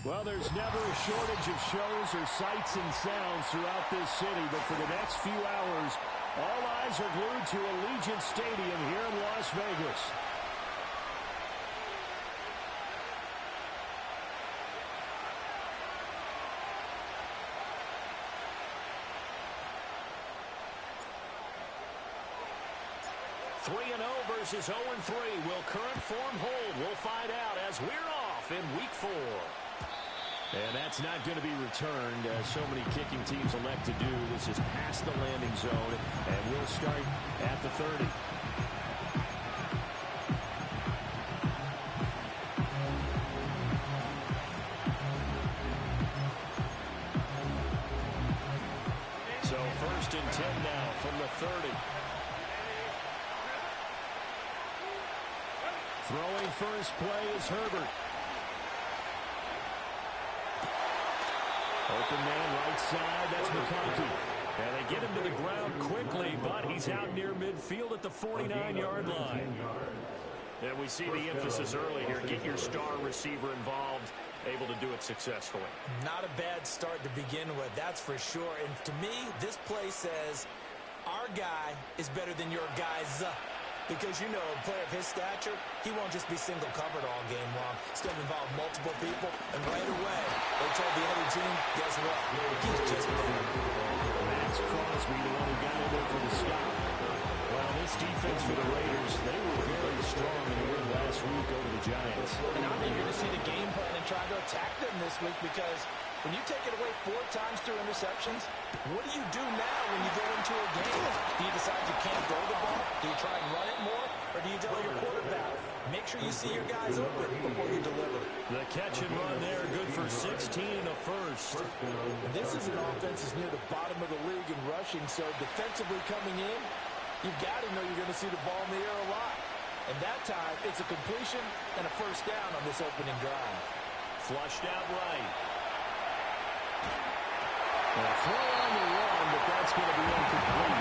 Well, there's never a shortage of shows or sights and sounds throughout this city, but for the next few hours, all eyes are glued to Allegiant Stadium here in Las Vegas. Three 3-0 versus 0-3. Will current form hold? We'll find out as we're off in Week 4. And that's not going to be returned, as so many kicking teams elect to do. This is past the landing zone, and we'll start at the 30. So 1st and 10 now from the 30. Throwing first play is Herbert. Open man right side, that's McConkey. And they get him to the ground quickly, but he's out near midfield at the 49-yard line. And we see the emphasis early here. Get your star receiver involved, able to do it successfully. Not a bad start to begin with, that's for sure. And to me, this play says our guy is better than your guy's. Because, you know, a player of his stature, he won't just be single covered all game long. It's going to involve multiple people, and right away, they told the other team, guess what? He's just better. Max Crosby, the one who got in there for the stop. Well, this defense for the Raiders, they were very strong in the win last week over the Giants. And I'm eager to see the game plan and try to attack them this week, because when you take it away 4 times through interceptions, what do you do now when you go into a game? Do you decide you can't throw the ball? Do you try and run it more? Or do you tell your quarterback, make sure you see your guys open before you deliver? The catch and run there, good for 16 and a first. And this is an offense that's near the bottom of the league in rushing, so defensively coming in, you've got to know you're going to see the ball in the air a lot. And that time, it's a completion and a first down on this opening drive. Flushed out right. A throw on the run, but that's going to be incomplete.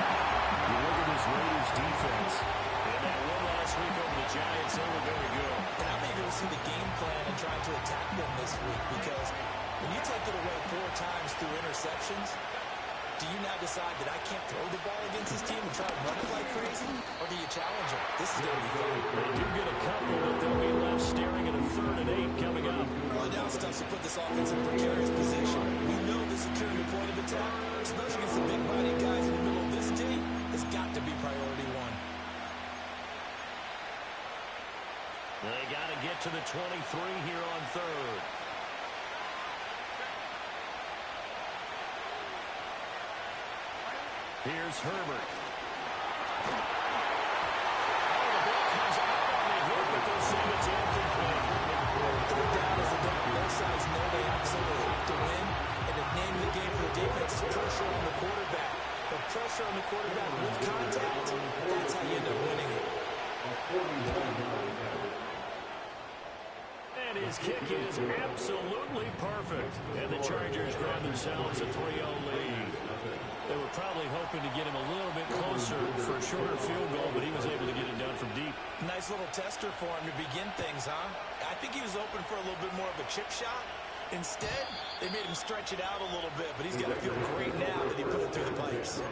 You look at this Raiders defense. And that win last week over the Giants, they were very good. And I'm eager to see the game plan and try to attack them this week, because when you take it away 4 times through interceptions, do you now decide that I can't throw the ball against this team and try to run it like crazy? Or do you challenge them? This is going to be fun. They do get a couple, but they'll be left staring at a 3rd and 8 coming up. Early down stuff to put this offense in a precarious position. We know this securing the point of attack, especially against the big-bodied guys in the middle of this team, has got to be priority 1. They got to get to the 23 here on 3rd. Here's Herbert. Oh, the ball comes out on the hit, but they'll say it's incomplete. 3rd down is a down. Both sides know they absolutely have to win. And the name of the game for the defense is pressure on the quarterback. But pressure on the quarterback with contact, that's how you end up winning it. And his kick is absolutely perfect. And the Chargers grab themselves a 3-0 lead. They were probably hoping to get him a little bit closer for a shorter field goal, but he was able to get it done from deep. Nice little tester for him to begin things, huh? I think he was open for a little bit more of a chip shot. Instead, they made him stretch it out a little bit, but he's got to feel great now that he put it through the pipes.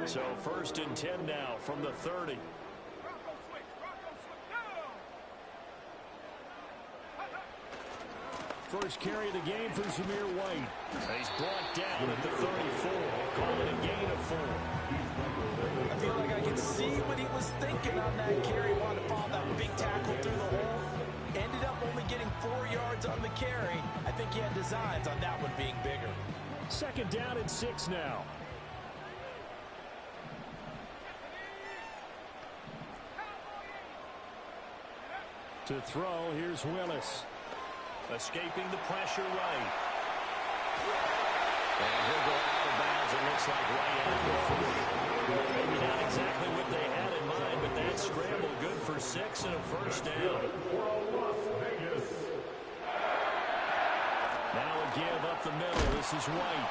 So 1st and 10 now from the 30. First carry of the game for Zamir White. He's brought down at the 34. Call it a gain of 4. I feel like I can see what he was thinking on that carry. Wanted to follow that big tackle through the hole. Ended up only getting 4 yards on the carry. I think he had designs on that one being bigger. 2nd down and 6 now. To throw, here's Willis. Escaping the pressure right. And he'll go out of bounds, it looks like right at the 40. Maybe not exactly what they had in mind, but that scramble good for 6 and a first down. Now a give up the middle. This is White.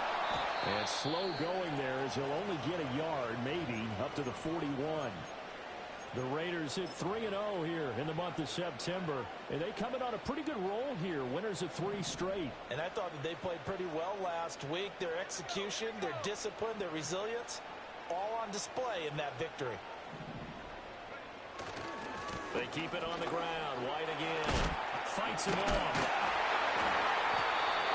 And slow going there as he'll only get a yard, maybe, up to the 41. The Raiders hit 3-0 here in the month of September. And they come in on a pretty good roll here, winners of 3 straight. And I thought that they played pretty well last week. Their execution, their discipline, their resilience, all on display in that victory. They keep it on the ground. White again. Fights him off.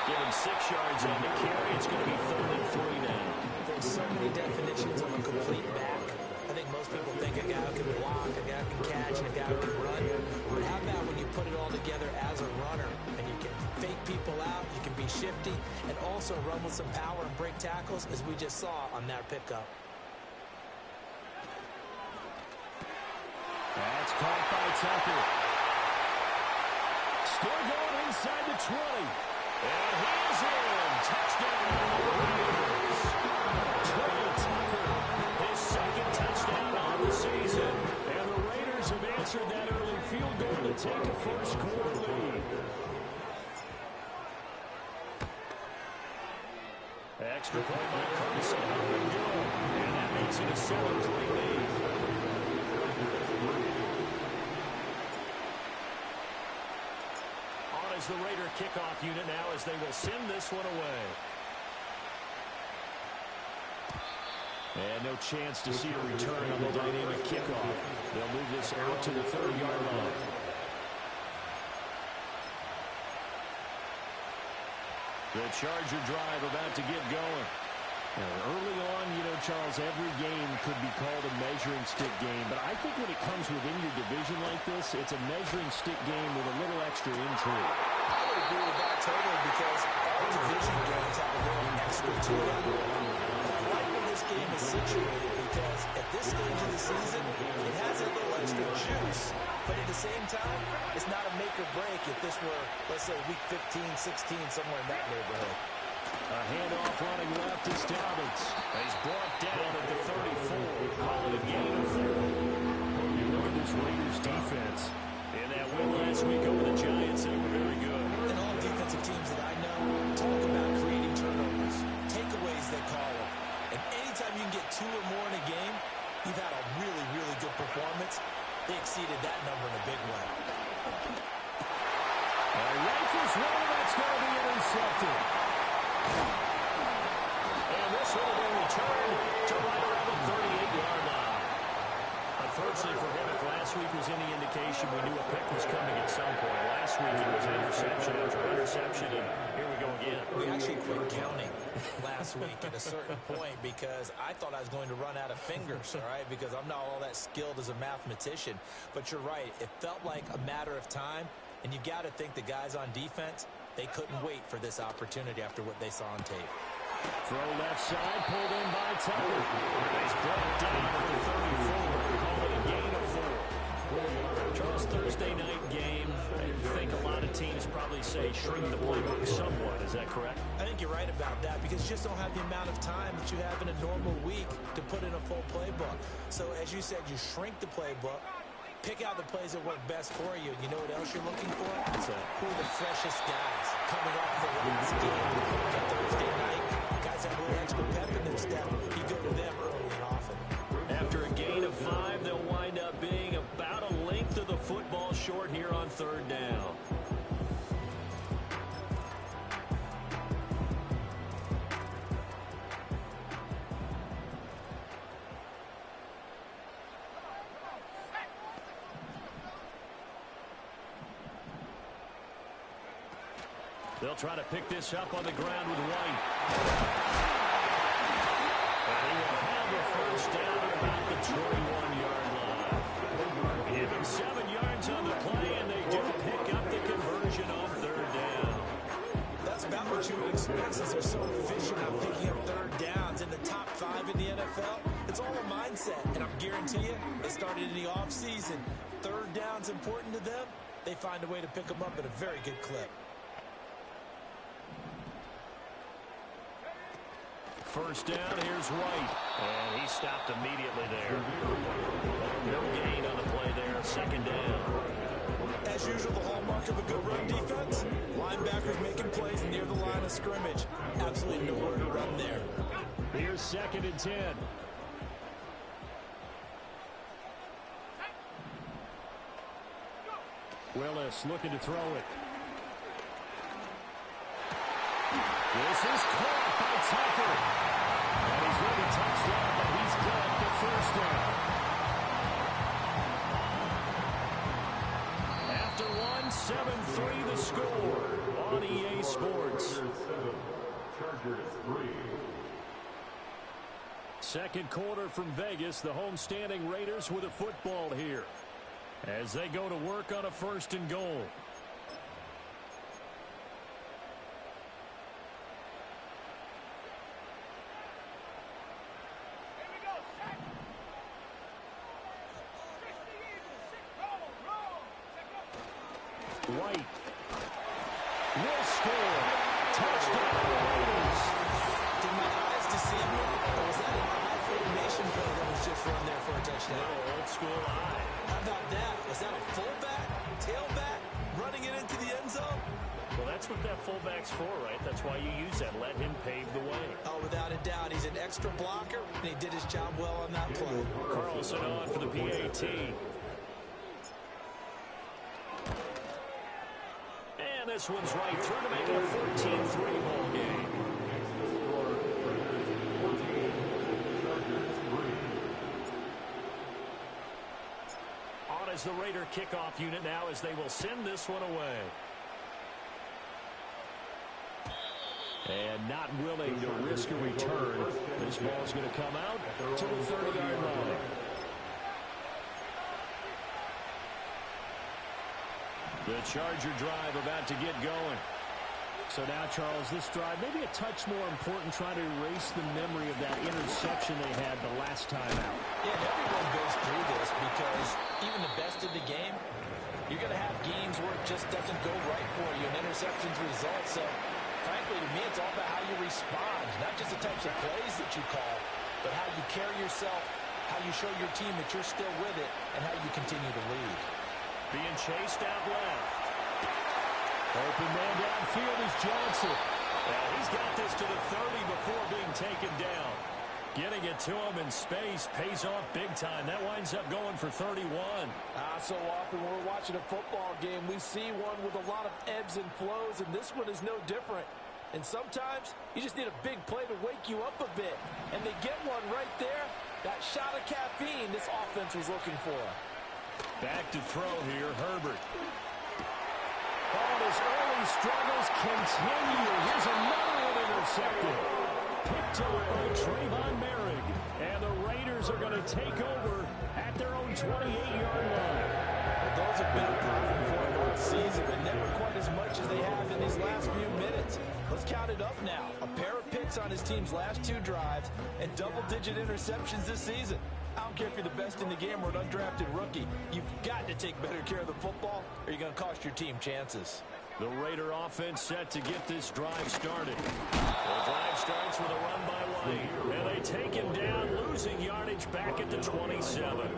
Give him 6 yards on the carry. It's going to be 3rd and 3 now. There's so many definitions of a complete back. I think most people think a guy who can block, a guy who can catch, and a guy who can run. But how about when you put it all together as a runner, and you can fake people out, you can be shifty, and also run with some power and break tackles, as we just saw on that pickup. That's caught by Tucker. Still going inside the 20. And he's in. Touchdown. Raiders. Trey Tucker, his 2nd touchdown on the season. And the Raiders have answered that early field goal to take a first-quarter lead. Extra point by Carson. And that makes it a 7-3 lead. As the Raider kickoff unit now as they will send this one away. And no chance to see a return on the dynamic kickoff. They'll move this out to the 30-yard line. The Charger drive about to get going. Early on, Charles, every game could be called a measuring stick game, but I think when it comes within your division like this, it's a measuring stick game with a little extra intrigue. I would agree with that totally because all division games have a little extra to it. I like where this game is situated because at this stage of the season, it has a little extra juice, but at the same time, it's not a make or break if this were, let's say, week 15, 16, somewhere in that neighborhood. A handoff running left is Dobbins. He's brought down at the 34. Call it a gain of 4. You know this Raiders defense. In that win last week over the Giants, they were very good. And all defensive teams that I know talk about creating turnovers, takeaways they call them. And anytime you can get 2 or more in a game, you've had a really, really good performance. They exceeded that number in a big way. A rifles one that's going to be intercepted. And this will be returned to right around the 38-yard line. Unfortunately for him, if last week was any indication, we knew a pick was coming at some point. Last week it was interception after interception, and here we go again. We actually quit counting last week at a certain point because I thought I was going to run out of fingers, all right, because I'm not all that skilled as a mathematician. But you're right. It felt like a matter of time, and you got to think the guys on defense, they couldn't wait for this opportunity after what they saw on tape. Throw left side, pulled in by Tucker. He's brought down at the 34. Call it a gain of 4. Charles, Thursday night game. I think a lot of teams probably say shrink the playbook somewhat. Is that correct? I think you're right about that because you just don't have the amount of time that you have in a normal week to put in a full playbook. So as you said, you shrink the playbook. Pick out the plays that work best for you. And you know what else you're looking for? Who are the freshest guys coming off the last game on Thursday night? Guys have a little extra pep in their step. You go to them early and often. After a gain of 5, they'll wind up being about a length of the football short here on 3rd down. They'll try to pick this up on the ground with White. And he will have a first down at about the 21-yard line. Give him 7 yards on the play, and they do pick up the conversion on 3rd down. That's about what you would expect since they're so efficient at picking up 3rd downs in the top 5 in the NFL. It's all a mindset, and I guarantee you, it started in the offseason. 3rd down's important to them. They find a way to pick them up at a very good clip. First down, here's White. And he stopped immediately there. No gain on the play there, 2nd down. As usual, the hallmark of a good run defense, linebackers making plays near the line of scrimmage. Absolutely nowhere to run there. Here's 2nd and 10. Willis looking to throw it. This is caught by Tucker. And he's going to touch that, but he's got the first down. After one, 7-3 the score on EA Sports. Second quarter from Vegas. The homestanding Raiders with a football here as they go to work on a 1st and goal. White will score. Touchdown Raiders. Did my eyes deceive me? Or was that an eye formation play that was just run there for a touchdown? No, old school eye. How about that? Was that a fullback, tailback, running it into the end zone? Well, that's what that fullback's for, right? That's why you use that. Let him pave the way. Oh, without a doubt. He's an extra blocker, and he did his job well on that play. Carlson on for the PAT. And this one's right through to make it a 14-3 ball game. On is the Raider kickoff unit now as they will send this one away. And not willing to risk a return. This ball's going to come out to the 30-yard line. The Charger drive about to get going. So now, Charles, this drive maybe a touch more important, trying to erase the memory of that interception they had the last time out. Yeah, everyone goes through this because even the best of the game, you're going to have games where it just doesn't go right for you, and interceptions result. So, frankly, to me, it's all about how you respond, not just the types of plays that you call, but how you carry yourself, how you show your team that you're still with it, and how you continue to lead. Being chased out left. Open man downfield is Johnson. Well, he's got this to the 30 before being taken down. Getting it to him in space pays off big time. That winds up going for 31. So often when we're watching a football game, we see one with a lot of ebbs and flows, and this one is no different. And sometimes you just need a big play to wake you up a bit. And they get one right there. That shot of caffeine this offense was looking for. Back to throw here, Herbert. Oh, his early struggles continue. Here's another one intercepted. Picked up by Trayvon Merrick. And the Raiders are going to take over at their own 28-yard line. Well, those have been a problem for them all season, but never quite as much as they have in these last few minutes. Let's count it up now. A pair of picks on his team's last 2 drives and double-digit interceptions this season. I don't care if you're the best in the game or an undrafted rookie. You've got to take better care of the football or you're going to cost your team chances. The Raider offense set to get this drive started. The drive starts with a run by White. And they take him down, losing yardage back at the 27.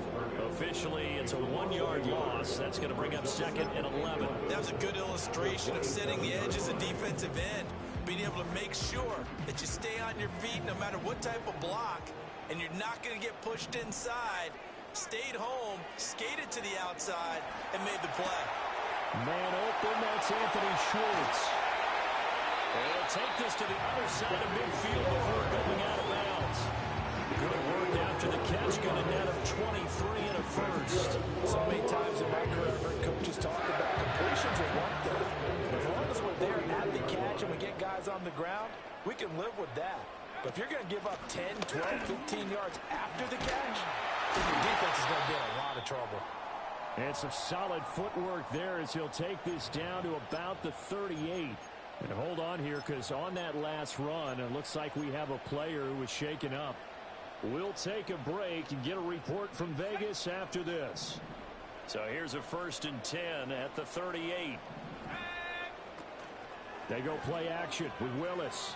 Officially, it's a 1-yard loss. That's going to bring up 2nd and 11. That was a good illustration of setting the edge as a defensive end. Being able to make sure that you stay on your feet no matter what type of block. And you're not going to get pushed inside. Stayed home, skated to the outside, and made the play. Man open, that's Anthony Schwartz. And he'll take this to the other side of midfield before going out of bounds. Good work after the catch, going to net of 23 and a first. So many times in my career, I've heard coaches talk about completions are one thing. As long as we're there at the catch and we get guys on the ground, we can live with that. But if you're going to give up 10, 12, 15 yards after the catch, then your defense is going to be in a lot of trouble. And some solid footwork there as he'll take this down to about the 38. And hold on here, because on that last run, it looks like we have a player who was shaken up. We'll take a break and get a report from Vegas after this. So here's a 1st and 10 at the 38. They go play action with Willis.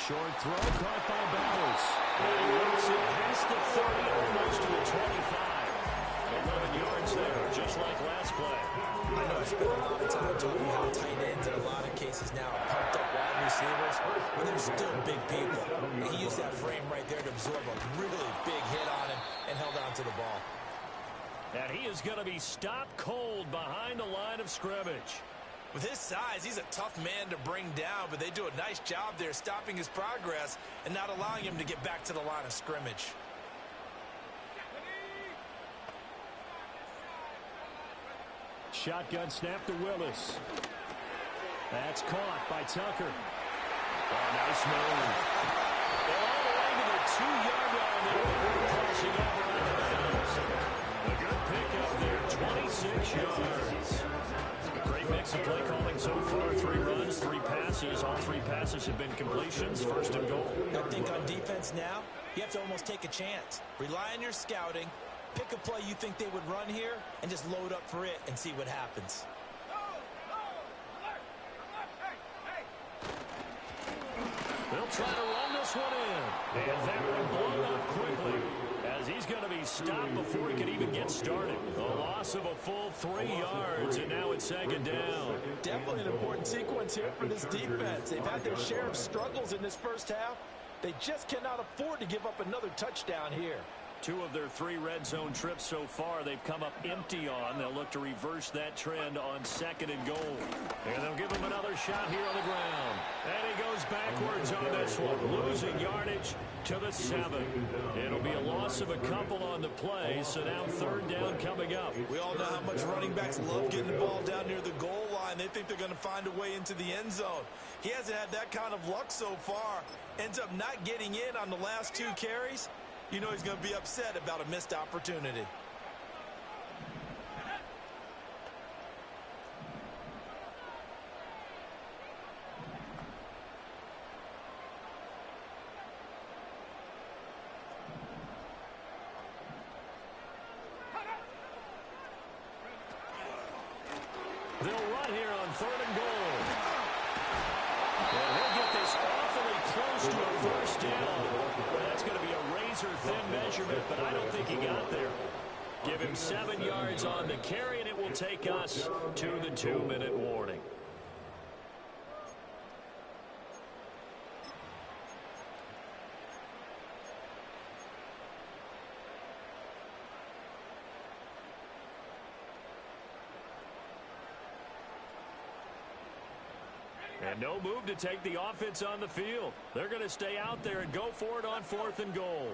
Short throw caught by Bowers. And he works it past the 30, almost to the 25. 11 yards yards there, just like last play. I know I spent a lot of time talking about how tight ends in a lot of cases now are pumped up wide receivers, but they're still big people. He used that frame right there to absorb a really big hit on him and held on to the ball. And he is going to be stopped cold behind the line of scrimmage. With his size, he's a tough man to bring down, but they do a nice job there stopping his progress and not allowing him to get back to the line of scrimmage. Shotgun snap to Willis. That's caught by Tucker. Oh, nice move. All the way to the 2-yard line. They're crossing over out of bounds. A good pickup there, 26 yards. A great mix of play calling so far. 3 runs, 3 passes. All 3 passes have been completions. First and goal. I think on defense now, you have to almost take a chance. Rely on your scouting. Pick a play you think they would run here and just load up for it and see what happens. They'll try to run this one in. And that one blown up quickly as he's going to be stopped before he can even get started. A loss of a full 3 yards, and now it's second down. Definitely an important sequence here for this defense. They've had their share of struggles in this first half. They just cannot afford to give up another touchdown here. 2 of their 3 red zone trips so far they've come up empty on. They'll look to reverse that trend on second and goal. And they'll give him another shot here on the ground. And he goes backwards on this one, losing yardage to the 7. It'll be a loss of a couple on the play, so now third down coming up. We all know how much running backs love getting the ball down near the goal line. They think they're going to find a way into the end zone. He hasn't had that kind of luck so far. Ends up not getting in on the last 2 carries. You know he's going to be upset about a missed opportunity. They'll run here on third and goal. And he'll get this awfully close to a first down. That's going to be a razor-thin measurement, but I don't think he got there. Give him 7 yards on the carry, and it will take us to the 2-minute warning. And no move to take the offense on the field. They're going to stay out there and go for it on 4th and goal.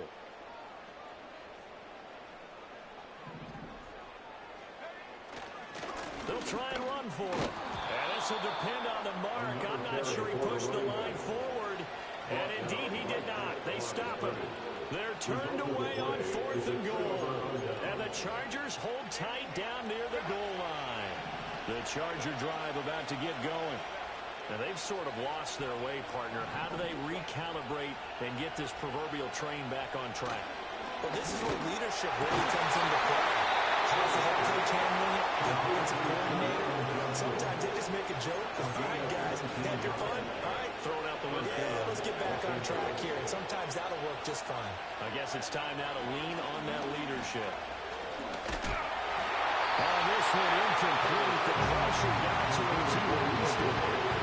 They'll try and run for it. And this will depend on the mark. I'm not sure he pushed the line forward. And indeed he did not. They stop him. They're turned away on 4th and goal. And the Chargers hold tight down near the goal line. The Charger drive about to get going. Now, they've sort of lost their way, partner. How do they recalibrate and get this proverbial train back on track? Well, this is where leadership really comes into play. How's the head coach handling it? The offensive coordinator? Sometimes they just make a joke. All right, guys, had your fun? All right. Throw it out the window. Yeah, let's get back on track here. And sometimes that'll work just fine. I guess it's time now to lean on that leadership. Oh, this one incomplete. The pressure got to him. He released it.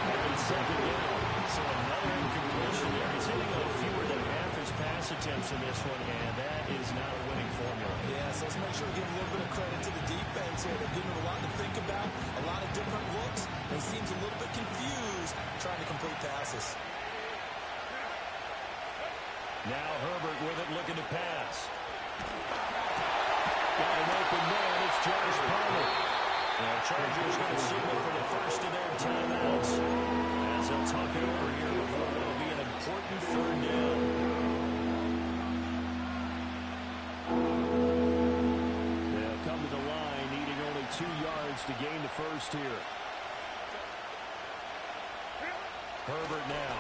And second down. So another incompletion there. He's hitting on fewer than half his pass attempts in this one, and that is not a winning formula. Yeah, so let's make sure we give a little bit of credit to the defense here. They're giving him a lot to think about, a lot of different looks, and he seems a little bit confused trying to complete passes. Now Herbert with it, looking to pass. Got an open man. It's Josh Palmer. The Chargers going to signal for the first of their timeouts as they'll talk it over here before what will be an important third down. They'll come to the line, needing only 2 yards to gain the first here. Herbert now.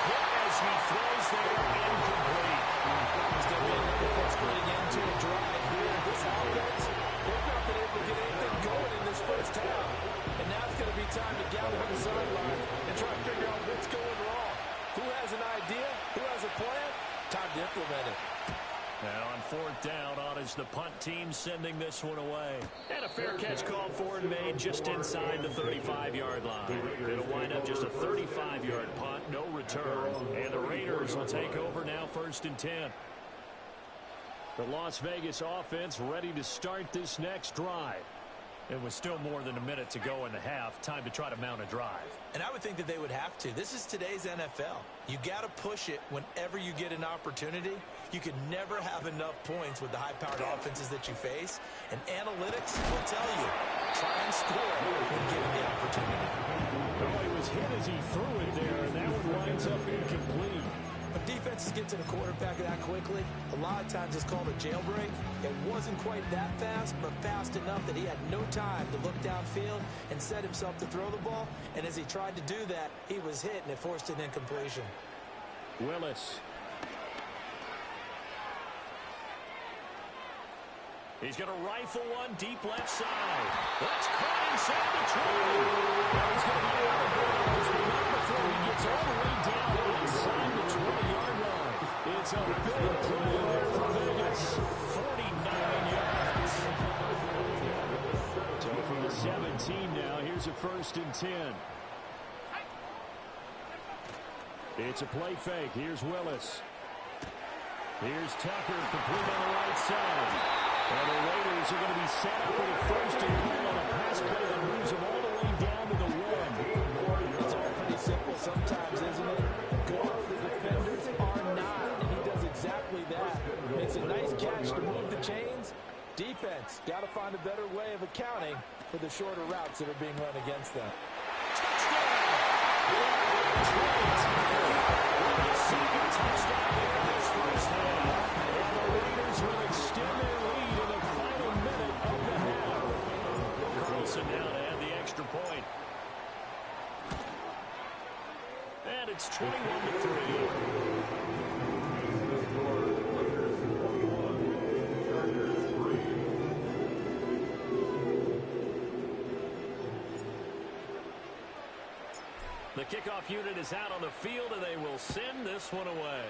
Hit as he throws there, incomplete. It's going to be another frustrating end to a drive here. This offense, they've not been able to get anything going in this first half. And now it's going to be time to gather on the sideline and try to figure out what's going wrong. Who has an idea? Who has a plan? Time to implement it. And on 4th down, on his Raiders, the punt team, sending this one away. And a fair catch called for and made just inside the 35-yard line. It'll wind up just a 35-yard punt, no return. And the Raiders will take over now, 1st and 10. The Las Vegas offense ready to start this next drive. It was still more than a minute to go in the half. Time to try to mount a drive. And I would think that they would have to. This is today's NFL. You got to push it whenever you get an opportunity. You can never have enough points with the high-powered offenses that you face. And analytics will tell you, try and score when given the opportunity. Oh, he was hit as he threw it there, and that one winds up incomplete. When defenses get to the quarterback that quickly, a lot of times it's called a jailbreak. It wasn't quite that fast, but fast enough that he had no time to look downfield and set himself to throw the ball. And as he tried to do that, he was hit, and it forced an incompletion. Willis. He's going to rifle one deep left side. That's caught inside the 20. Now he's going to get out of bounds, but not before he gets all the way down inside the 20-yard line. It's a big play there for Vegas. 49 yards. So from the 17 now, here's a 1st and 10. It's a play fake. Here's Willis. Here's Tucker, complete on the right side. And the Raiders are going to be set up with a 1st and goal on a pass play that moves them all the way down to the 1. It's all pretty simple sometimes, isn't it? Go where the defenders are not, and he does exactly that. Makes a nice catch to move the chains. Defense got to find a better way of accounting for the shorter routes that are being run against them. Touchdown! Second touchdown here in this first half. And the Raiders will extend their lead in the final minute of the half. Carlson now to add the extra point. And it's 21-3. The kickoff unit is out on the field, and they will send this one away.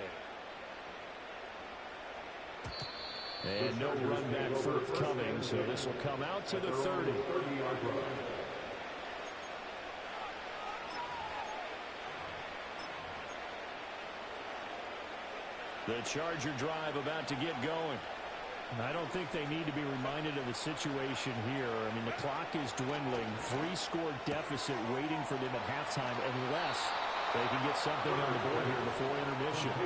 And no run back forthcoming, so this will come out to the 30. The Charger drive about to get going. I don't think they need to be reminded of the situation here. I mean, the clock is dwindling. 3-score deficit waiting for them at halftime unless they can get something on the board here before intermission.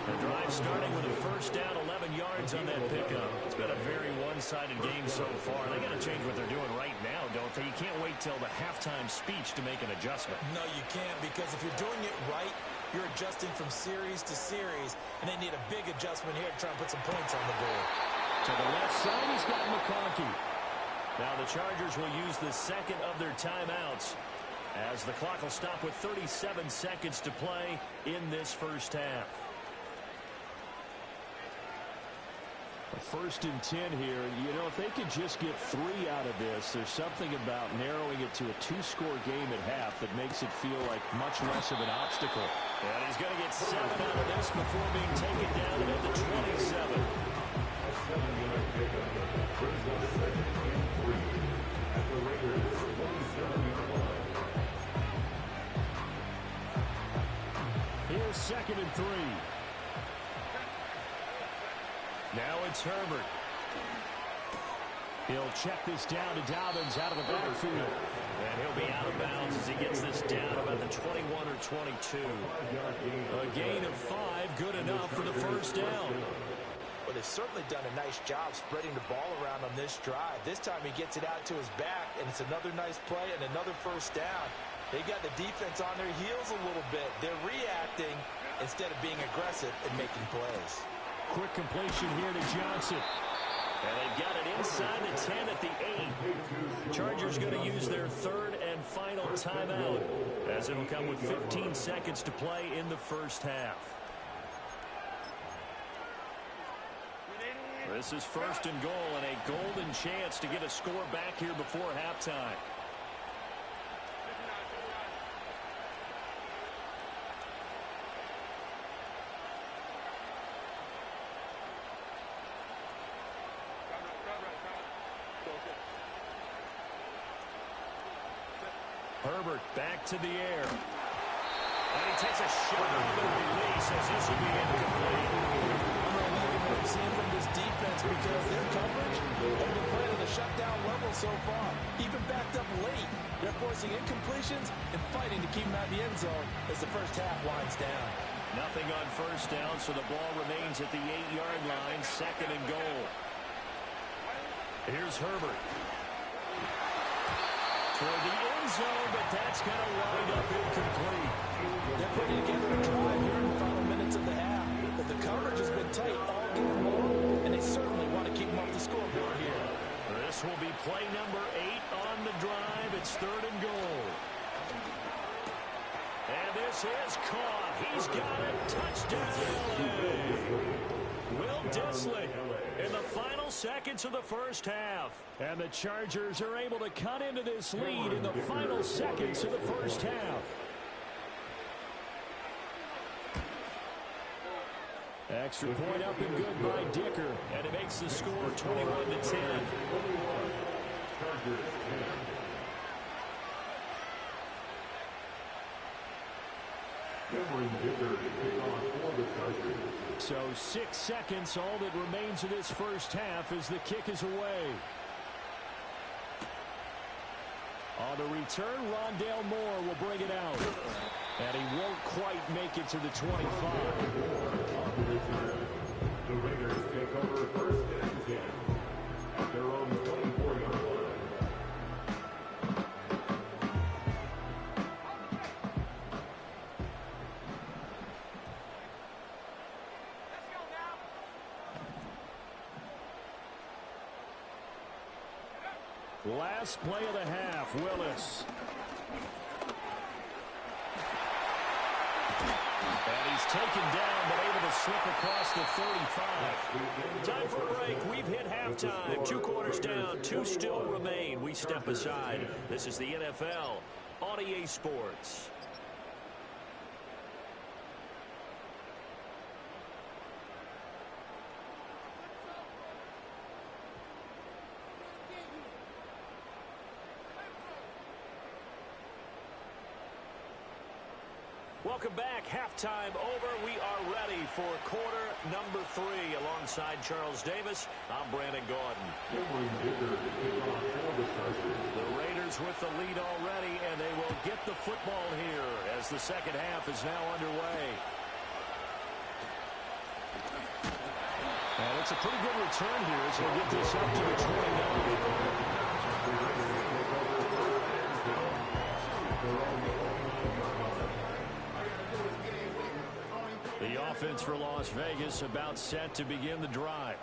The drive starting with a 1st down, 11 yards on that pickup. It's been a very one-sided game so far. They got to change what they're doing right now, don't they? You can't wait till the halftime speech to make an adjustment. No, you can't, because if you're doing it right, you're adjusting from series to series, and they need a big adjustment here to try and put some points on the board. To the left side, he's got McConkey. Now the Chargers will use the second of their timeouts as the clock will stop with 37 seconds to play in this first half. A 1st and 10 here. You know, if they could just get 3 out of this, there's something about narrowing it to a 2-score game at half that makes it feel like much less of an obstacle. And he's going to get 7 out of this before being taken down at the 27. Here's 2nd and 3. Now it's Herbert. He'll check this down to Dobbins out of the backfield. And he'll be out of bounds as he gets this down about the 21 or 22. A gain of 5, good enough for the 1st down. But they've certainly done a nice job spreading the ball around on this drive. This time he gets it out to his back, and it's another nice play and another 1st down. They got the defense on their heels a little bit. They're reacting instead of being aggressive and making plays. Quick completion here to Johnson. And they've got it inside the 10 at the 8. Chargers going to use their 3rd and final timeout as it'll come with 15 seconds to play in the first half. This is 1st and goal and a golden chance to get a score back here before halftime. Herbert back to the air. And he takes a shot on the release as this will be incomplete. I'm seeing from this defense because their coverage has been playing at a shutdown level so far. Even backed up late, they're forcing incompletions and fighting to keep them out of the end zone as the first half winds down. Nothing on first down, so the ball remains at the 8-yard line, 2nd and goal. Here's Herbert. Toward the end zone, but that's going to wind up incomplete. They're putting together a drive here in the final minutes of the half, but the coverage has been tight all game long, and they certainly want to keep them off the scoreboard here. This will be play number 8 on the drive. It's 3rd and goal. And this is caught. He's got a touchdown. Will Dissly in the final seconds of the first half. And the Chargers are able to cut into this lead in the final seconds of the first half. Extra point up and good by Dicker. And it makes the score 21-10. So 6 seconds, all that remains of this first half as the kick is away. On the return, Rondale Moore will bring it out. And he won't quite make it to the 25. The Raiders take over 1st and 10 at their own 24-yard line. Last play of the half, Willis. And he's taken down, but able to slip across the 35. Time for a break. We've hit halftime. 2 quarters down, 2 still remain. We step aside. This is the NFL on EA Sports. Welcome back. Halftime over. We are ready for quarter number 3. Alongside Charles Davis, I'm Brandon Gaudin. The Raiders with the lead already, and they will get the football here as the second half is now underway. And it's a pretty good return here as we get this up to the 29. The offense for Las Vegas about set to begin the drive.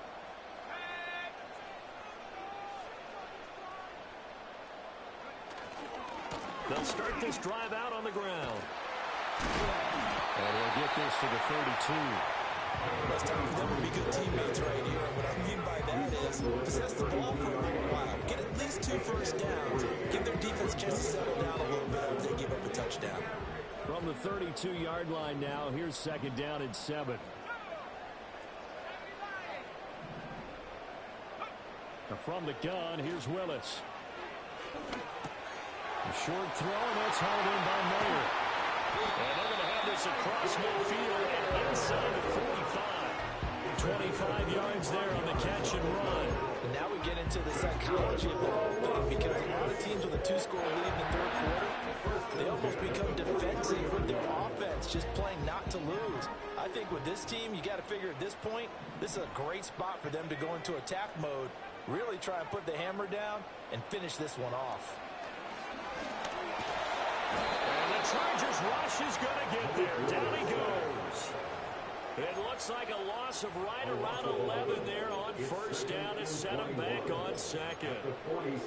They'll start this drive out on the ground. And he'll get this to the 32. It's time for them to be good teammates right here. And what I mean by that is possess the ball for a little while. Get at least 2 first downs. Give their defense a chance to settle down a little bit after they give up a touchdown. From the 32-yard line now, here's 2nd down and 7. From the gun, here's Willis. A short throw, and that's hauled in by Mayer. And they're going to have this across midfield and inside the 45. 25 yards there on the catch and run. And now we get into the psychology of the whole thing, because a lot of teams with a 2-score lead in the 3rd quarter, they almost become defensive with their offense, just playing not to lose. I think with this team, you got to figure at this point, this is a great spot for them to go into attack mode, really try and put the hammer down and finish this one off. And the Chargers rush is going to get there. Down he goes. It looks like a loss of right around 11 there on first down to set him back on 2nd.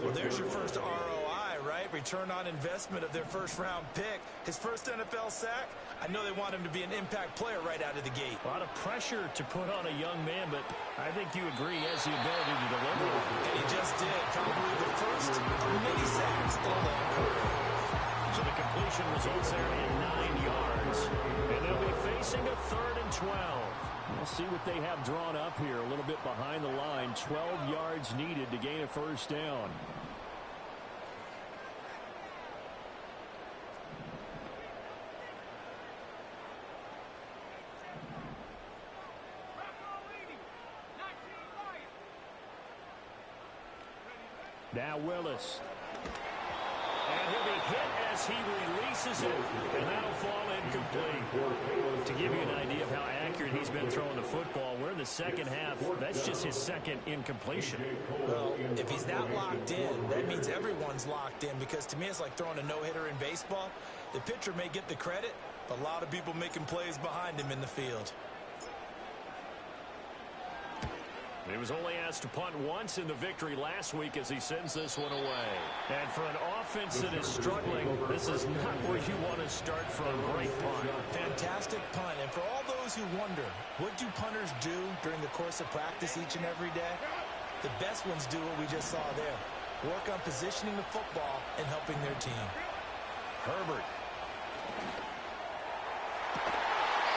Well, there's your first ROI, right? Return on investment of their first-round pick. His first NFL sack, I know they want him to be an impact player right out of the gate. A lot of pressure to put on a young man, but I think you agree he has the ability to deliver. And he just did. Probably the first of many sacks in a long career. So the completion results there in 9 yards. And they'll be facing a 3rd and 12. We'll see what they have drawn up here. A little bit behind the line. 12 yards needed to gain a first down. Now Willis. And he'll be hit as he releases it, and that'll fall incomplete. To give you an idea of how accurate he's been throwing the football, we're in the second half. That's just his second incompletion. Well, if he's not locked in, that means everyone's locked in, because to me it's like throwing a no-hitter in baseball. The pitcher may get the credit, but a lot of people making plays behind him in the field. He was only asked to punt once in the victory last week as he sends this one away. And for an offense that is struggling, this is not where you want to start from. Great punt. Fantastic punt. And for all those who wonder, what do punters do during the course of practice each and every day? The best ones do what we just saw there. Work on positioning the football and helping their team. Herbert.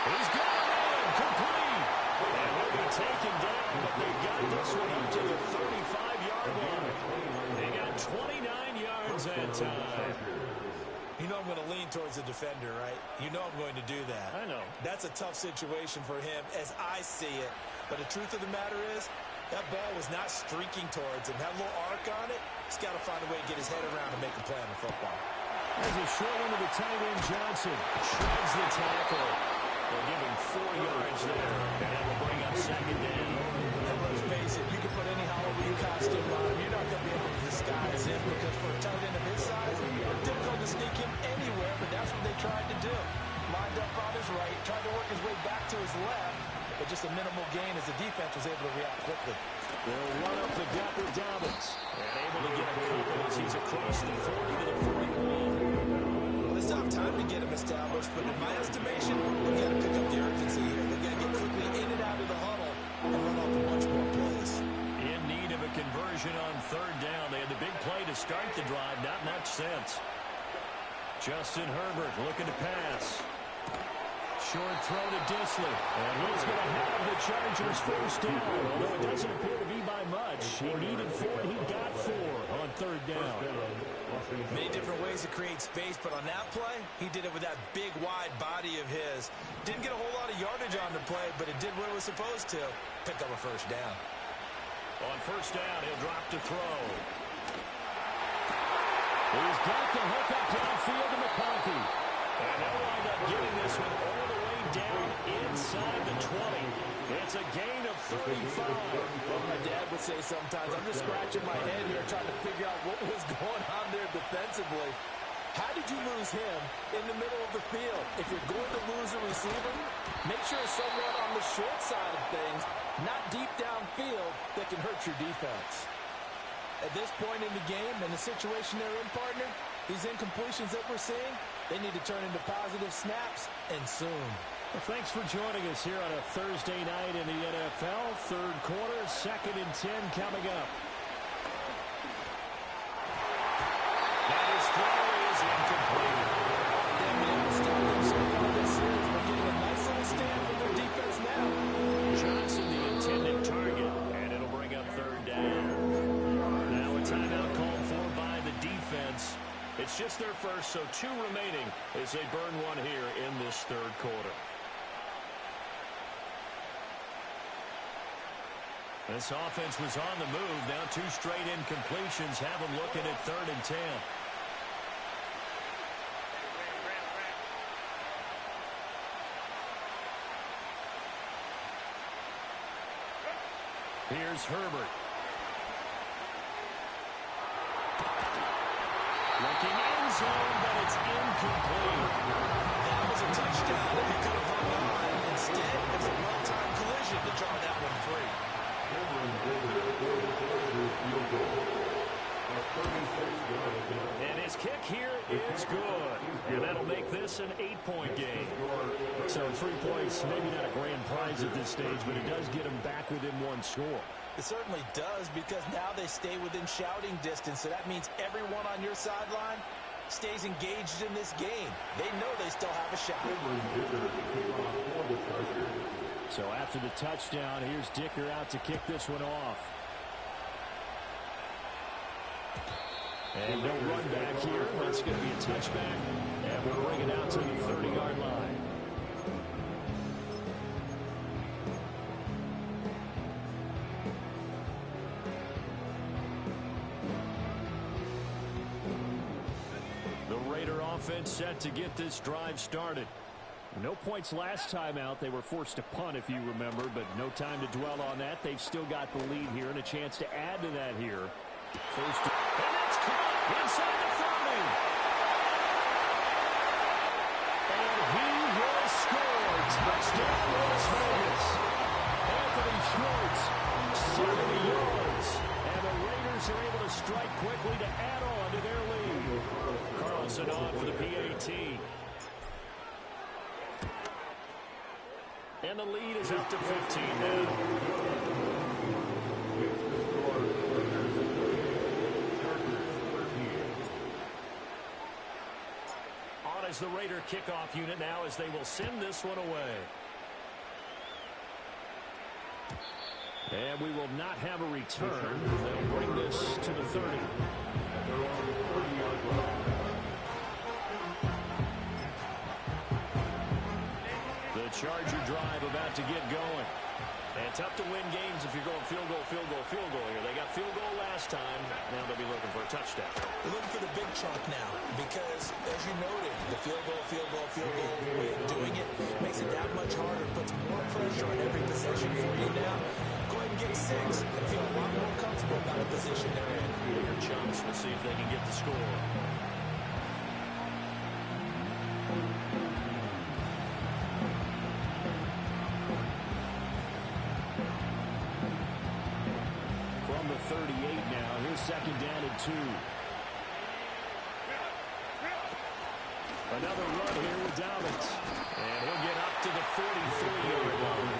He's got it. Complete. And he'll be taken down, but they've got this one up to the 35-yard line. They got 29 yards that time. You know I'm going to lean towards the defender, right? You know I'm going to do that. I know. That's a tough situation for him as I see it. But the truth of the matter is, that ball was not streaking towards him. Had a little arc on it. He's got to find a way to get his head around and make a play on the football. There's a short one to the tight end, Johnson. Shreds the tackle. They'll give him 4 yards there. And that will bring up second down. And let's face it, you can put any Halloween costume on him. You're not going to be able to disguise him, because for a tight end of his size, it's difficult to sneak him anywhere, but that's what they tried to do. Lined up on his right, tried to work his way back to his left, but just a minimal gain as the defense was able to react quickly. They'll run up the gut with Dobbins. And able to get a couple as he's across the 40 to the 41. Well, they still have time to get him established, but in my estimation, they've got to pick up the urgency here. They've got to get quickly in and out of the huddle and run off a bunch more plays. In need of a conversion on third down. They had the big play to start the drive. Not much sense. Justin Herbert looking to pass. Short throw to Dissly. And he's going to have the Chargers first down. Although it doesn't appear to be by much. He needed 4, and he got 4 on third down. Many different ways to create space, but on that play, he did it with that big, wide body of his. Didn't get a whole lot of yardage on the play, but it did what it was supposed to. Pick up a first down. On first down, he'll drop to throw. He's got the hook up downfield to McConkey. And they'll wind up getting this one all the way down inside the 20. It's a gain of 35. Well, my dad would say sometimes, I'm just scratching my head here trying to figure out what was going on there defensively. How did you lose him in the middle of the field? If you're going to lose a receiver, make sure it's someone on the short side of things, not deep downfield, that can hurt your defense. At this point in the game and the situation they're in, partner, these incompletions that we're seeing, they need to turn into positive snaps, and soon. Well, thanks for joining us here on a Thursday night in the NFL. Third quarter, 2nd and 10 coming up. That is throw is incomplete. They've been able to stop them so far this series. They're getting a nice little stand from their defense now. Johnson, the intended target, and it'll bring up third down. Now a timeout called for by the defense. It's just their first, so 2 remaining as they burn one here in this third quarter. This offense was on the move. Now 2 straight incompletions have them looking at 3rd and 10. Here's Herbert. Looking end zone, but it's incomplete. That was a touchdown that he could have hung on. Instead, it was a well-timed collision to draw that one free. And his kick here is good. And that'll make this an 8-point game. So 3 points, maybe not a grand prize at this stage, but it does get them back within 1 score. It certainly does, because now they stay within shouting distance. So that means everyone on your sideline stays engaged in this game. They know they still have a shot. So after the touchdown, here's Dicker out to kick this one off. And no run back here. That's going to be a touchback. And we'll bring it out to the 30-yard line. Raider offense set to get this drive started. No points last time out. They were forced to punt, if you remember, but no time to dwell on that. They've still got the lead here and a chance to add to that here. First, and that's caught inside the 30. And he will score. Touchdown, Las Vegas. Anthony Schwartz, 70 yards. And the Raiders are able to strike quickly to add on to their lead. Carlson on for the PAT. And the lead is up to 15 now. On as the Raider kickoff unit now as they will send this one away. And we will not have a return. They'll bring this to the 30. The Charger drive about to get going. And tough to win games if you're going field goal, field goal, field goal here. They got field goal last time. Now they'll be looking for a touchdown. They're looking for the big chunk now because, as you noted, the field goal, field goal, field goal, the way of doing it makes it that much harder, puts more pressure on every possession for you now. Go ahead and get 6 and feel a lot more comfortable about the position they're in. Bigger chunks. We'll see if they can get the score. From the 38 now, here's second down and 2. Another run here with Dobbins. And he'll get up to the 43-yard line.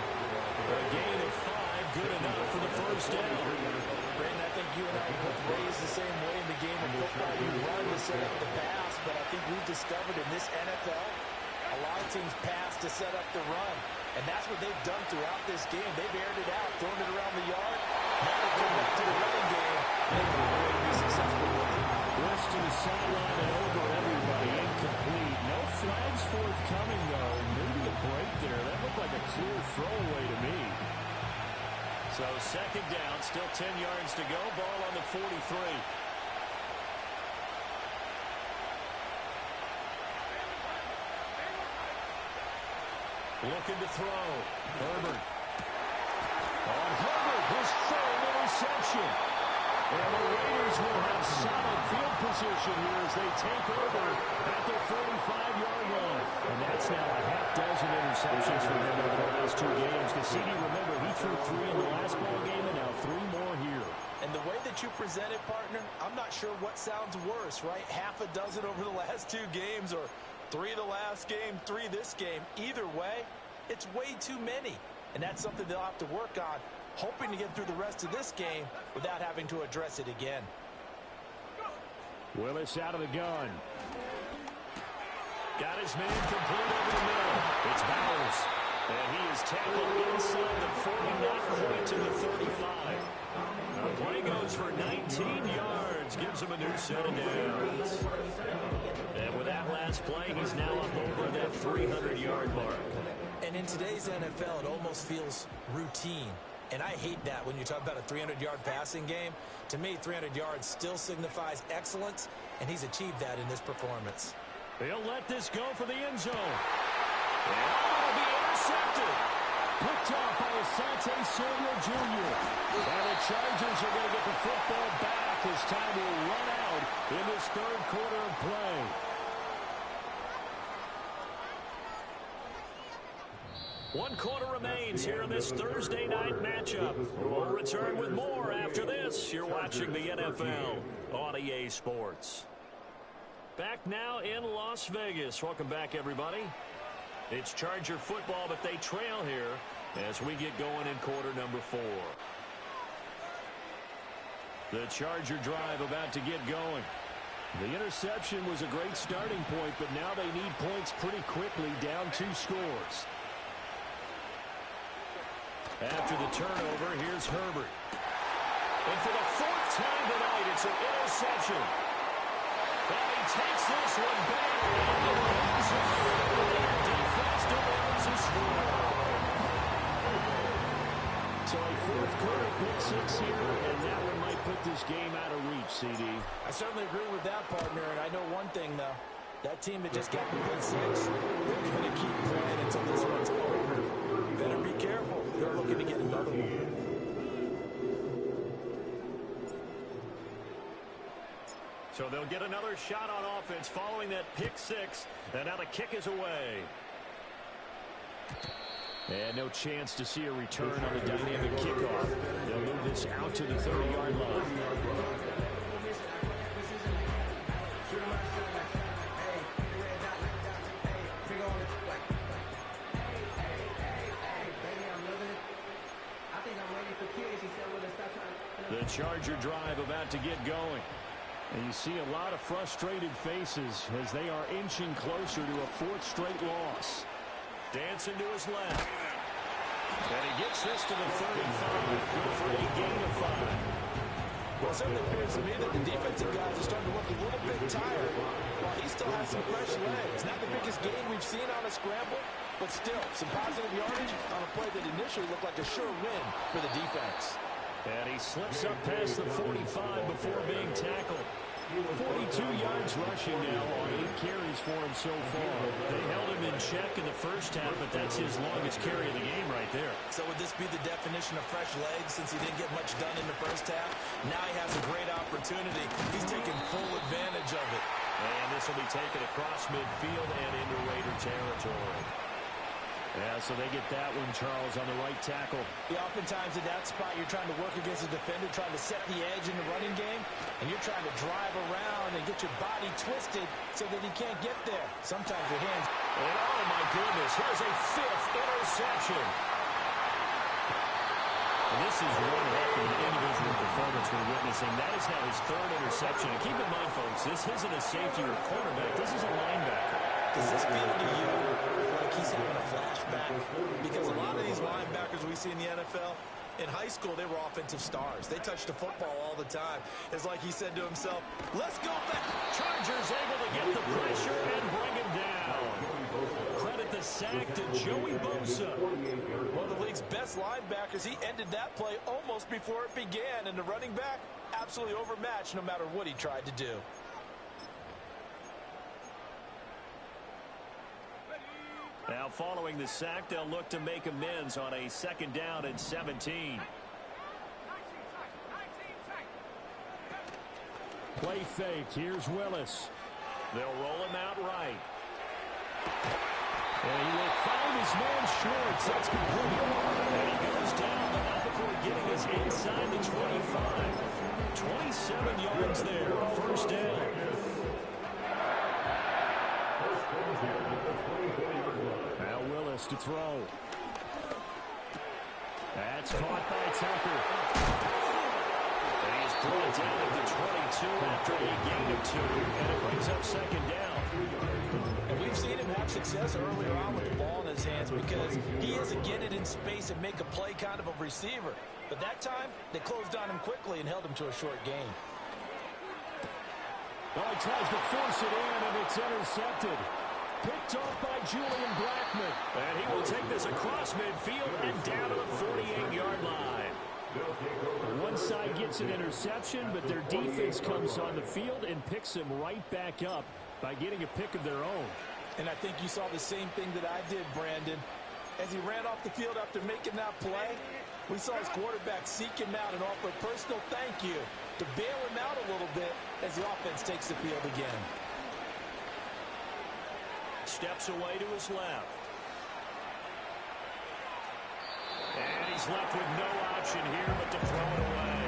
A gain of 5, good enough for the first down. Brandon, I think you and I both raised the same way in the game of football. You run to set up the pass, but I think we've discovered in this NFL, a lot of teams pass to set up the run. And that's what they've done throughout this game. They've aired it out, thrown it around the yard. Now they come back to the running game, and they find a way to be successful with it. West to the sideline and over everybody. Incomplete. No flags forthcoming, though. Maybe a break there. That looked like a clear throwaway to me. So second down, still 10 yards to go. Ball on the 43. Looking to throw. Herbert. On Herbert, his third interception. And the Raiders will have solid field position here as they take over at the 45-yard line. And that's now a half dozen interceptions for him over the last 2 games. Cassini, remember, he threw 3 in the last ball game and now 3 more here. And the way that you present it, partner, I'm not sure what sounds worse, right? Half a dozen over the last 2 games or 3 the last game, 3 this game. Either way, it's way too many. And that's something they'll have to work on, hoping to get through the rest of this game without having to address it again. Willis out of the gun. Got his man complete over the middle. It's Bowers. And he is tackled inside the 40, not quite to the 35. The play goes for 19 yards. Gives him a new set of downs. And with that last play, he's now up over that 300-yard mark. And in today's NFL, it almost feels routine. And I hate that when you talk about a 300-yard passing game. To me, 300 yards still signifies excellence, and he's achieved that in this performance. They'll let this go for the end zone. And it'll be intercepted. Picked off by Asante Samuel Jr. And the Chargers are going to get the football back as time will run out in this third quarter of play. One quarter remains here in this Thursday night matchup. We'll return with more after this. You're watching the NFL on EA Sports. Back now in Las Vegas. Welcome back, everybody. It's Charger football, but they trail here as we get going in quarter number 4. The Charger drive about to get going. The interception was a great starting point, but now they need points pretty quickly, down 2 scores. After the turnover, here's Herbert. And for the 4th time tonight, it's an interception. And he takes this one back. And the defense delivers a score. So a 4th quarter pick-6 here, and that one might put this game out of reach, CD. I certainly agree with that, partner, and I know one thing, though. That team that just got the pick six, they're going to keep playing until this one's over. Better be careful. They're looking to get another one. So they'll get another shot on offense following that pick six. And now the kick is away. And no chance to see a return on the dynamic kickoff. They'll move this out to the 30-yard line. The Charger drive about to get going. And you see a lot of frustrated faces as they are inching closer to a fourth straight loss. Dancing to his left. And he gets this to the 35. Good for a gain of 5. Well, it certainly appears to me that the defensive guys are starting to look a little bit tired while he still has some fresh legs. Not the biggest gain we've seen on a scramble, but still some positive yardage on a play that initially looked like a sure win for the defense. And he slips up past the 45 before being tackled. 42 yards rushing now on 8 carries for him so far. They held him in check in the first half, but that's his longest carry of the game right there. So would this be the definition of fresh legs since he didn't get much done in the first half? Now he has a great opportunity. He's taking full advantage of it. And this will be taken across midfield and into Raider territory. Yeah, so they get that one, Charles, on the right tackle. Yeah, oftentimes in that spot, you're trying to work against a defender, trying to set the edge in the running game, and you're trying to drive around and get your body twisted so that he can't get there. Sometimes your hands... And oh, my goodness, here's a 5th interception. And this is one heck of an individual performance we're witnessing. That is now his 3rd interception. And keep in mind, folks, this isn't a safety or cornerback. This is a linebacker. Does this feel to you like he's having a flashback? Because a lot of these linebackers we see in the NFL, in high school, they were offensive stars. They touched the football all the time. It's like he said to himself, let's go back. Chargers able to get the pressure and bring him down. Credit the sack to Joey Bosa. One of the league's best linebackers. He ended that play almost before it began. And the running back, absolutely overmatched no matter what he tried to do. Now following the sack, they'll look to make amends on a 2nd down and 17. Play fake. Here's Willis. They'll roll him out right. And he will find his man Schwartz. That's complete. And he goes down, but not before getting us inside the 25. 27 yards there. 1st down. Now Willis to throw. That's caught by Tucker. And he's brought down at the 22 after a gain of 2. And it brings up 2nd down. And we've seen him have success earlier on with the ball in his hands because he is a get it in space and make a play kind of a receiver. But that time, they closed on him quickly and held him to a short gain. Well, he tries to force it in, and it's intercepted. Picked off by Julian Blackmon. And he will take this across midfield and down to the 48-yard line. One side gets an interception, but their defense comes on the field and picks him right back up by getting a pick of their own. And I think you saw the same thing that I did, Brandon. As he ran off the field after making that play, we saw his quarterback seek him out and offer a personal thank you to bail him out a little bit as the offense takes the field again. Steps away to his left. And he's left with no option here but to throw it away.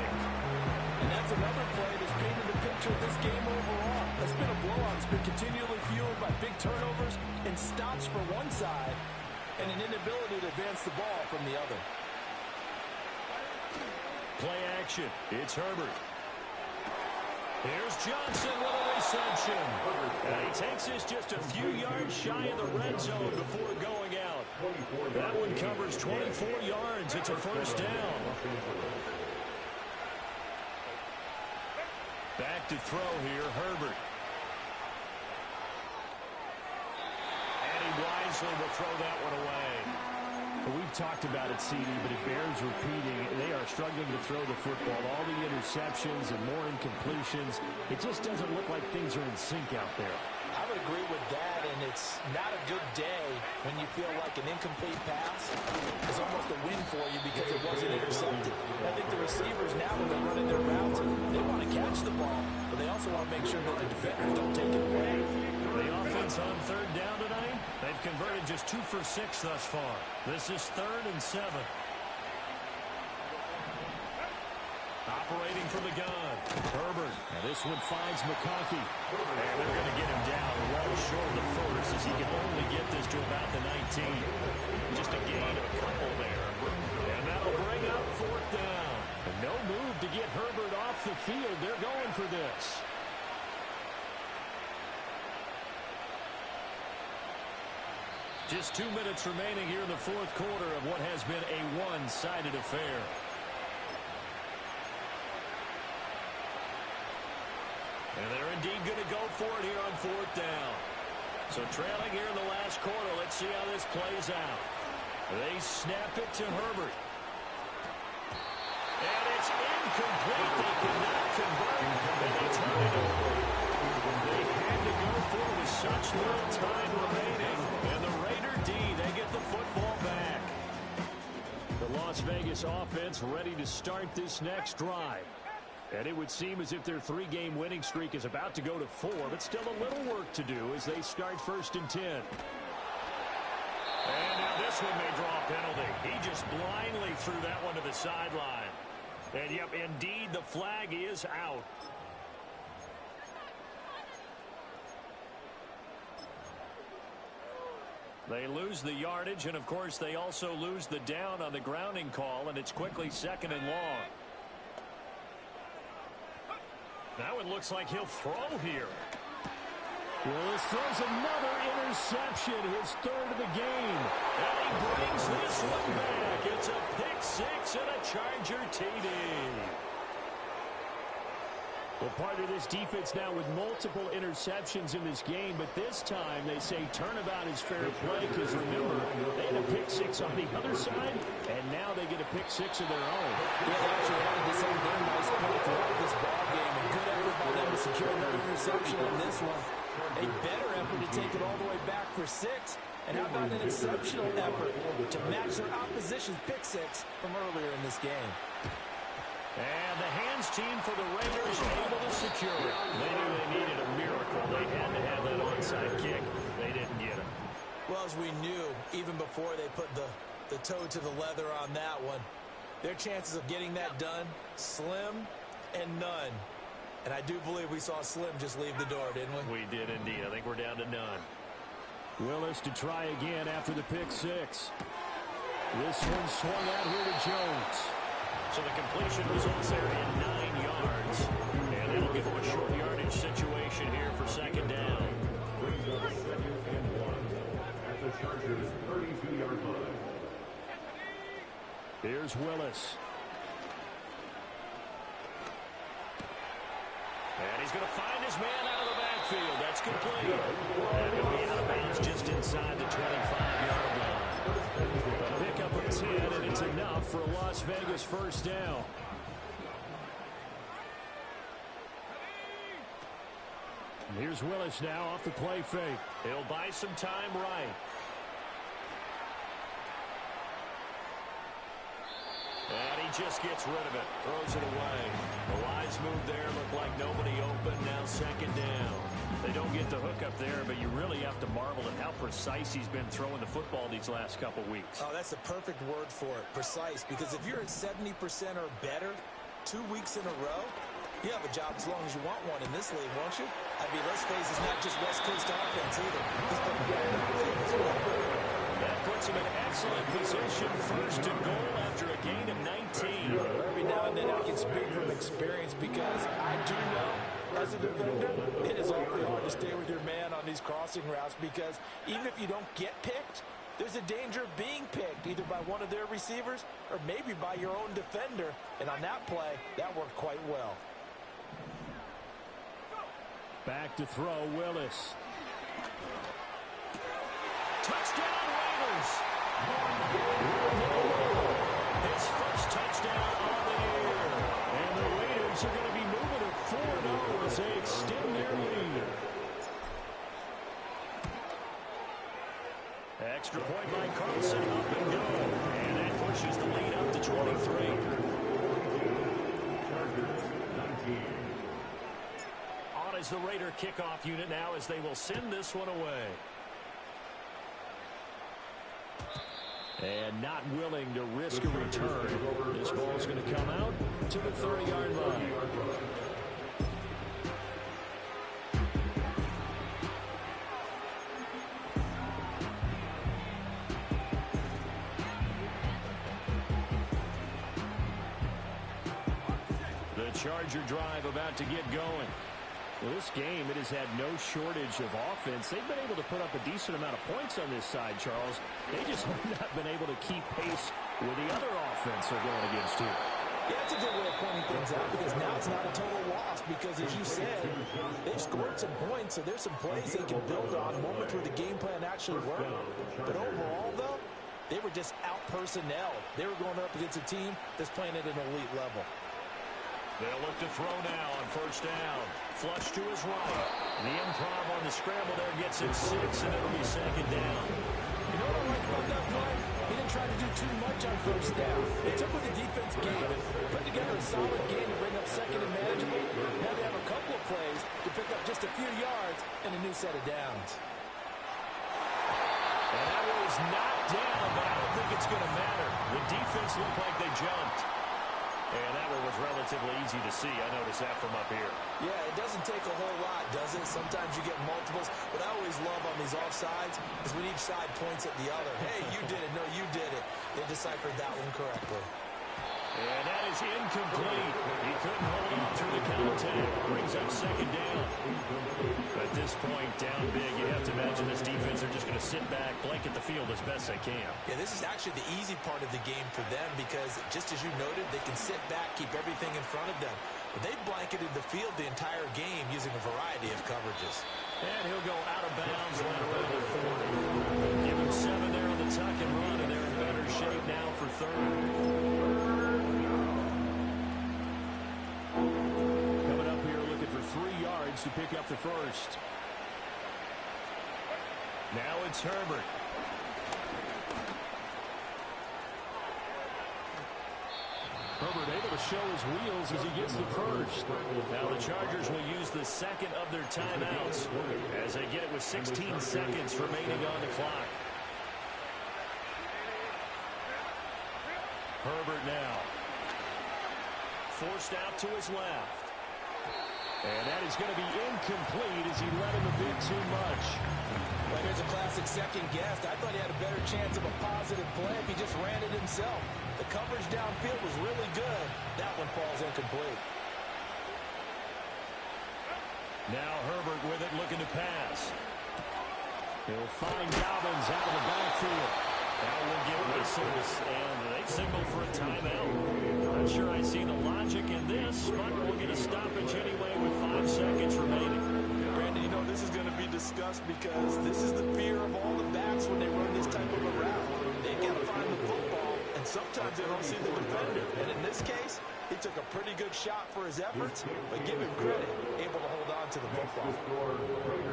And that's another play that's painted the picture of this game overall. It's been a blowout. It's been continually fueled by big turnovers and stops for one side and an inability to advance the ball from the other. Play action. It's Herbert. Here's Johnson with a reception. And he takes this just a few yards shy of the red zone before going out. That one covers 24 yards. It's a 1st down. Back to throw here, Herbert. And he wisely will throw that one away. We've talked about it, CD, but it bears repeating. They are struggling to throw the football. All the interceptions and more incompletions. It just doesn't look like things are in sync out there. I would agree with that, and it's not a good day when you feel like an incomplete pass is almost a win for you because it wasn't intercepted. I think the receivers now, when they're running their routes, they want to catch the ball, but they also want to make sure that the defenders don't take it away. The offense on third down tonight, they've converted just 2 for 6 thus far. This is 3rd and 7. Operating from the gun, Herbert. And this one finds McConkey. And they're going to get him down well short of the first as he can only get this to about the 19. Just a gain of a couple there. And that'll bring up 4th down. And no move to get Herbert off the field. They're going for this. Just 2 minutes remaining here in the 4th quarter of what has been a one-sided affair. And they're indeed going to go for it here on 4th down. So trailing here in the last quarter, let's see how this plays out. They snap it to Herbert. And it's incomplete. They cannot convert, and they turn it over. They had to go for it with such little time remaining. And the Raider D, they get the football back. The Las Vegas offense ready to start this next drive. And it would seem as if their 3-game winning streak is about to go to 4, but still a little work to do as they start 1st and 10. And now this one may draw a penalty. He just blindly threw that one to the sideline. And, yep, indeed, the flag is out. They lose the yardage, and, of course, they also lose the down on the grounding call, and it's quickly 2nd and long. Now it looks like he'll throw here. Willis throws another interception, his 3rd of the game. And he brings this one back. It's a pick-6 and a Charger TD. Well, part of this defense now with multiple interceptions in this game, but this time they say turnabout is fair play because, remember, they had a pick-6 on the other side, and now they get a pick-6 of their own. Yeah, they actually had the same game nice point throughout this ballgame, and good effort by them to secure another interception on this one. A better effort to take it all the way back for 6, and how about an exceptional effort to match their opposition's pick-6 from earlier in this game. And the hands team for the Raiders able to secure it. They knew they needed a miracle. They had to have that onside kick. They didn't get it. Well, as we knew, even before they put the toe to the leather on that one, their chances of getting that done, slim and none. And I do believe we saw Slim just leave the door, didn't we? We did indeed. I think we're down to none. Willis to try again after the pick-6. This one swung out here to Jones. So the completion results there in 9 yards. And it'll give them a short yardage situation here for 2nd down. Brings up 2nd and 1 at the Chargers' 32-yard line. Here's Willis. And he's going to find his man out of the backfield. That's complete. And he'll be out of bounds just inside the 25-yard line. A pickup of 10, and it's enough for a Las Vegas 1st down. And here's Willis now off the play fake. He'll buy some time right. And he just gets rid of it. Throws it away. The wise move there. Looked like nobody open. Now 2nd down. They don't get the hook up there, but you really have to marvel at how precise he's been throwing the football these last couple weeks. Oh, that's the perfect word for it, precise. Because if you're at 70% or better 2 weeks in a row, you have a job as long as you want one in this league, won't you? I mean, let's face it, it's not just West Coast offense either. He's been great as well. That puts him in excellent position. 1st and goal after a gain of 19. Every now and then I can speak from experience because I do know, as a defender, it is awfully hard to stay with your man on these crossing routes because even if you don't get picked, there's a danger of being picked either by one of their receivers or maybe by your own defender. And on that play, that worked quite well. Back to throw, Willis. Touchdown, Raiders! His first touchdown on the year. And the Raiders are going to be moving to 4-0 as they extend their lead. Extra point by Carlson, up and good. And that pushes the lead up to 23. On is the Raider kickoff unit now as they will send this one away. And not willing to risk a return. This ball's going to come out to the 30-yard line. The Charger drive about to get going. Well, this game, it has had no shortage of offense. They've been able to put up a decent amount of points on this side, Charles. They just have not been able to keep pace with the other offense they're going against here. Yeah, it's a good way of pointing things out because now it's not a total loss because, as you said, they've scored some points, so there's some plays they can build on, moments where the game plan actually worked. But overall, though, they were just out-personnel. They were going up against a team that's playing at an elite level. They'll look to throw now on first down. Flush to his right. The improv on the scramble there gets it 6, and it'll be second down. You know what I like about that play? He didn't try to do too much on first down. They took what the defense gave and put together a solid game to bring up second and manageable. Now they have a couple of plays to pick up just a few yards and a new set of downs. And that was knocked down, but I don't think it's going to matter. The defense looked like they jumped. And that one was relatively easy to see. I noticed that from up here. Yeah, it doesn't take a whole lot, does it? Sometimes you get multiples. What I always love on these offsides is when each side points at the other. Hey, you did it. No, you did it. They deciphered that one correctly. And that is incomplete. He couldn't hold on through the contact. Brings up second down. At this point, down big, you have to imagine this defense are just going to sit back, blanket the field as best they can. Yeah, this is actually the easy part of the game for them because, just as you noted, they can sit back, keep everything in front of them. But they've blanketed the field the entire game using a variety of coverages. And he'll go out of bounds right around the 40. Give him 7 there on the tuck and run, and they're in better shape now for third. Coming up here looking for 3 yards to pick up the first. Now it's Herbert. Herbert able to show his wheels as he gets the first. Now the Chargers will use the second of their timeouts as they get it with 16 seconds remaining on the clock. Herbert now. Forced out to his left. And that is going to be incomplete as he let him a bit too much. Well, here's a classic second guess. I thought he had a better chance of a positive play if he just ran it himself. The coverage downfield was really good. That one falls incomplete. Now Herbert with it, looking to pass. He'll find Dobbins out of the backfield. Now we'll get whistles, and they signal for a timeout. Not sure I see the logic in this, but we'll get a stoppage anyway with 5 seconds remaining. Brandon, you know this is going to be discussed because this is the fear of all the backs when they run this type of a route. They got to find the football, and sometimes they don't see the defender. And in this case, he took a pretty good shot for his efforts, but give him credit, able to hold on to the football.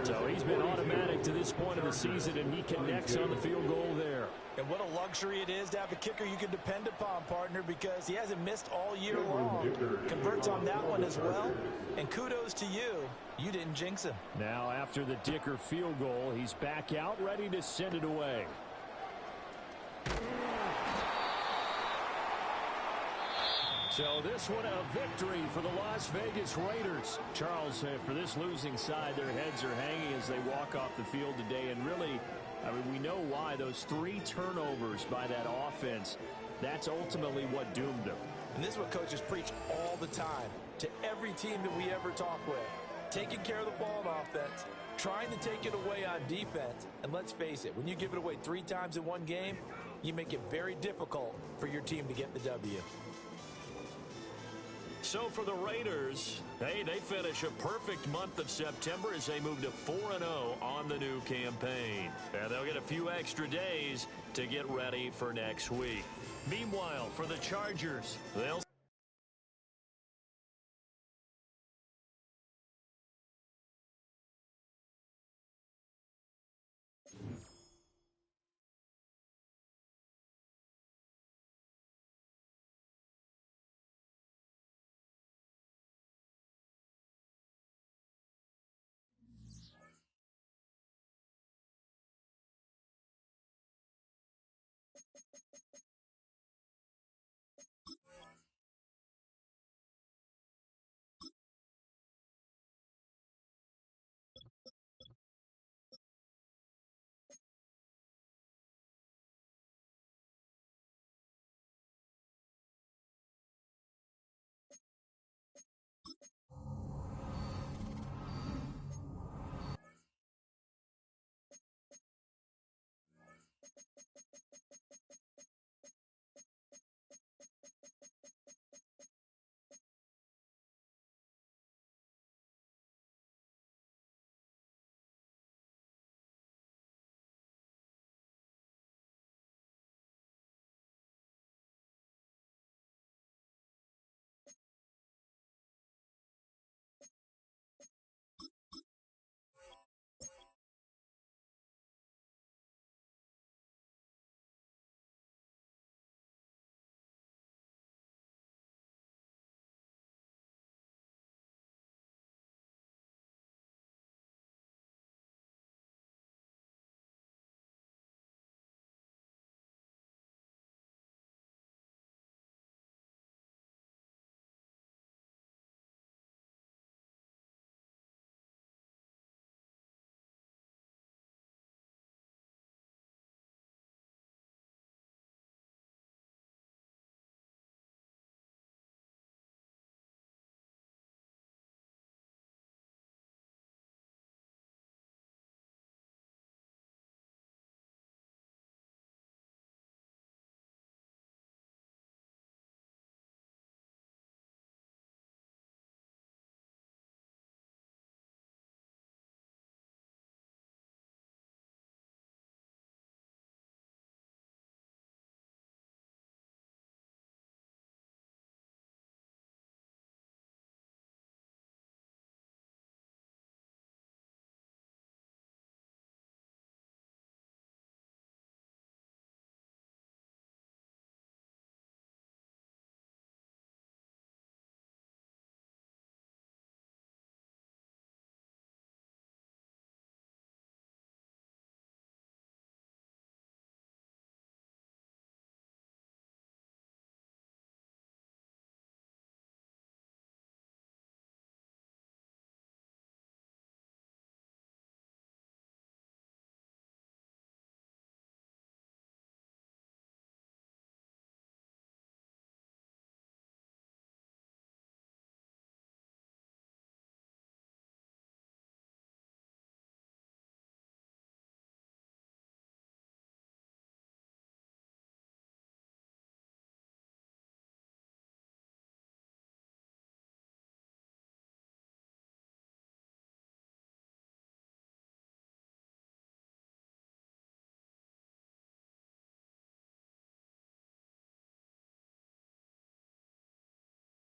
So he's been automatic to this point of the season, and he connects on the field goal there. And what a luxury it is to have a kicker you can depend upon, partner, because he hasn't missed all year long. Converts on that one as well. And kudos to you. You didn't jinx him. Now after the Dicker field goal, he's back out ready to send it away. So this one a victory for the Las Vegas Raiders. Charles, for this losing side, their heads are hanging as they walk off the field today. And really, I mean, we know why. Those 3 turnovers by that offense, that's ultimately what doomed them. And this is what coaches preach all the time to every team that we ever talk with. Taking care of the ball on offense, trying to take it away on defense. And let's face it, when you give it away 3 times in one game, you make it very difficult for your team to get the W. So for the Raiders, hey, they finish a perfect month of September as they move to 4-0 on the new campaign. And they'll get a few extra days to get ready for next week. Meanwhile, for the Chargers, they'll